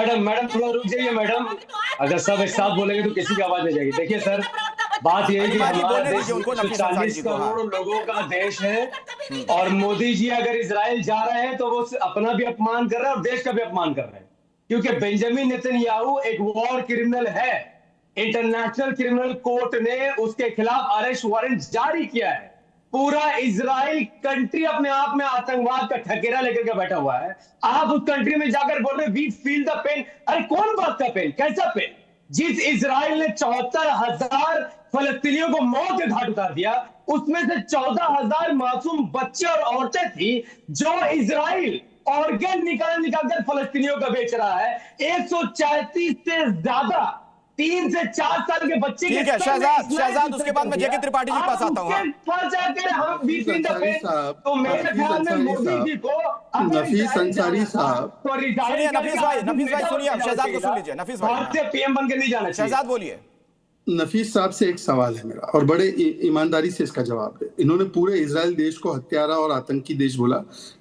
Madam madam थोड़ा रुक जाइए मैडम। अगर सब एक साथ बोलेंगे तो किसी की आवाज नहीं जाएगी। देखिए सर, बात यह है कि हमारा देश 140 करोड़ लोगों का देश है, और मोदी जी अगर इजराइल जा रहे हैं तो वो अपना भी अपमान कर रहे हैं और देश का भी अपमान कर रहे हैं, क्योंकि बेंजामिन नेतन्याहू एक वॉर क्रिमिनल है। इंटरनेशनल क्रिमिनल कोर्ट ने उसके खिलाफ अरेस्ट वारंट जारी किया है। पूरा इजराइल कंट्री अपने आप में आतंकवाद का ठकेरा लेकर के बैठा हुआ है। आप उस कंट्री में जाकर बोल रहे वी फील द पेन। अरे कौन बात का पेन, कैसा पेन? जिस इजराइल ने 74,000 फलस्तीनियों को मौत के घाट उतार दिया, उसमें से 14,000 मासूम बच्चे और औरतें थी जो इजराइल ऑर्गन निकाल निकालकर फलस्तीनियों का बेच रहा है। 134 से ज्यादा 3 से 4 साल के बच्चे। ठीक है शहजाद, उसके बाद मैं जेके त्रिपाठी जी के पास आता हूं। तो मेरे ख्याल में मोदी जी को नफीस अंसारी साहब, नफीस भाई सुनिए, शहजाद को सुन लीजिए। नफीस भाई पीएम बनकर नहीं जाना चाहिए। शहजाद बोलिए। नफीस साहब से एक सवाल है मेरा, और बड़े ईमानदारी से इसका जवाब दे। इन्होंने पूरे इजराइल देश को हत्यारा और आतंकी देश बोला।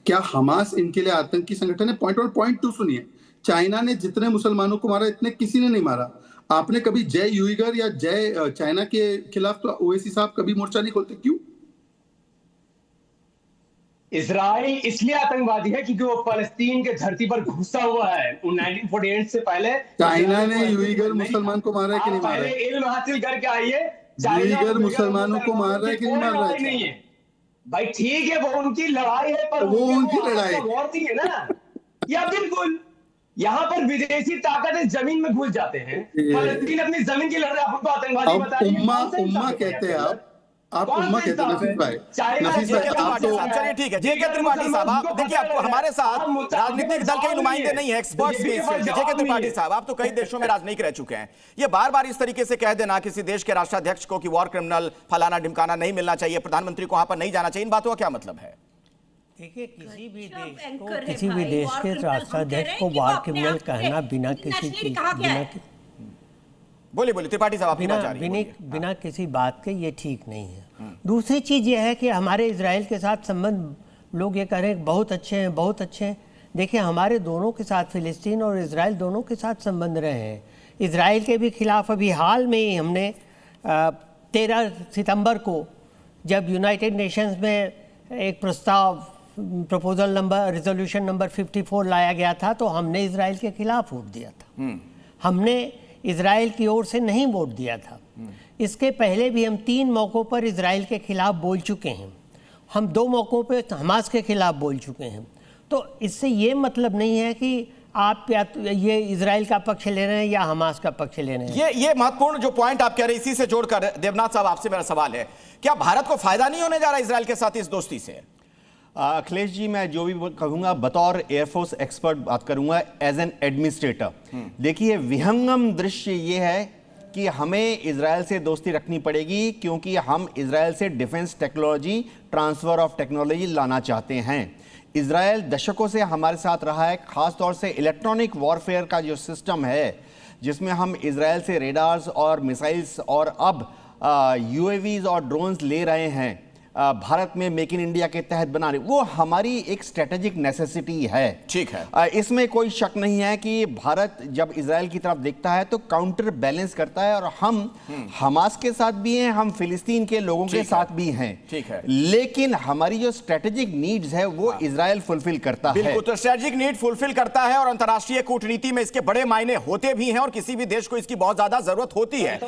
क्या हमास इनके लिए आतंकी संगठन है? पॉइंट 1 पॉइंट 2 सुनिए। चाइना ने जितने मुसलमानों को मारा इतने किसी ने नहीं मारा। आपने कभी जय यूइगर या जय चाइना के खिलाफ तो ओवैसी साहब कभी मोर्चा नहीं खोलते, क्यों? इजराइल इसलिए आतंकवादी है क्योंकि वो फलस्तीन के धरती पर घुसा हुआ है। 1948 से पहले चाइना ने यूइगर मुसलमान को मारा है कि नहीं मारा है? इल्म हासिल करके आइए। यूइगर मुसलमानों को मार रहा है कि नहीं मार रहा है? नहीं है भाई, ठीक है वो उनकी लड़ाई है, पर वो उनकी लड़ाई वॉर नहीं है ना। या बिल्कुल यहाँ पर विदेशी ताकतें जमीन में घुस जाते हैं। फलस्तीन अपनी जमीन की लड़ रहे हैं, आपको आतंकवादी बता रही है। उम्मा कहते हैं आप उम्मा कहते हैं नफीस भाई। आप तो चलिए ठीक है। जेके त्रिपाठी साहब, आप देखिए, आपको हमारे साथ राजनीतिक दल के नुमाइंदे नहीं है, एक्सपर्ट्स भी। जेके त्रिपाठी साहब, आप तो कई देशों में राजनीतिक रह चुके हैं। ये बार बार इस तरीके से कह देना किसी देश के राष्ट्राध्यक्ष को कि वॉर क्रिमिनल फलाना ढिमकाना नहीं मिलना चाहिए, प्रधानमंत्री को वहां पर नहीं जाना चाहिए, इन बातों का क्या मतलब है? देखिए, किसी भी देश के राष्ट्राध्यक्ष को वॉर क्रिमिनल कहना बिना किसी बोलिए त्रिपाठी साहब, बिना किसी बात के ये ठीक नहीं है। दूसरी चीज ये है कि हमारे इजराइल के साथ संबंध, लोग ये कह रहे हैं बहुत अच्छे हैं, बहुत अच्छे हैं। देखिए, हमारे दोनों के साथ, फिलिस्तीन और इजराइल दोनों के साथ संबंध रहे हैं। इजराइल के भी खिलाफ अभी हाल में ही हमने 13 सितंबर को जब यूनाइटेड नेशंस में एक प्रपोजल नंबर रेजोल्यूशन नंबर 54 लाया गया था, तो हमने इजराइल के खिलाफ वोट दिया था। हमने इजराइल की ओर से नहीं वोट दिया था। इसके पहले भी हम 3 मौक़ों पर इजराइल के खिलाफ बोल चुके हैं। हम 2 मौक़ों पर हमास के खिलाफ बोल चुके हैं। तो इससे ये मतलब नहीं है कि आप या ये इजराइल का पक्ष ले रहे हैं या हमास का पक्ष ले रहे हैं। ये महत्वपूर्ण जो पॉइंट आप कह रहे हैं, इसी से जोड़कर देवनाथ साहब आपसे मेरा सवाल है, क्या भारत को फायदा नहीं होने जा रहा इजराइल के साथ इस दोस्ती से? अखिलेश जी, मैं जो भी कहूंगा बतौर एयरफोर्स एक्सपर्ट बात करूंगा, एज एन एडमिनिस्ट्रेटर। देखिए, विहंगम दृश्य ये है कि हमें इजराइल से दोस्ती रखनी पड़ेगी क्योंकि हम इजराइल से defence technology, transfer of technology लाना चाहते हैं। इजराइल दशकों से हमारे साथ रहा है, खास तौर से इलेक्ट्रॉनिक वॉरफेयर का जो सिस्टम है, जिसमें हम इजराइल से रेडार्स और मिसाइल्स और अब यूएवीज और ड्रोन्स ले रहे हैं भारत में मेक इन इंडिया के तहत बना रहे, वो हमारी एक स्ट्रेटेजिक नेसेसिटी है। ठीक है, इसमें कोई शक नहीं है कि भारत जब इजराइल की तरफ देखता है तो काउंटर बैलेंस करता है, और हम हमास के साथ भी हैं, हम फिलिस्तीन के लोगों के साथ भी हैं। ठीक है, लेकिन हमारी जो स्ट्रेटेजिक नीड्स है वो इजराइल फुलफिल करता है। बिल्कुल, तो स्ट्रेटेजिक नीड फुलफिल करता है और अंतर्राष्ट्रीय कूटनीति में इसके बड़े मायने होते भी हैं और किसी भी देश को इसकी बहुत ज्यादा जरूरत होती है।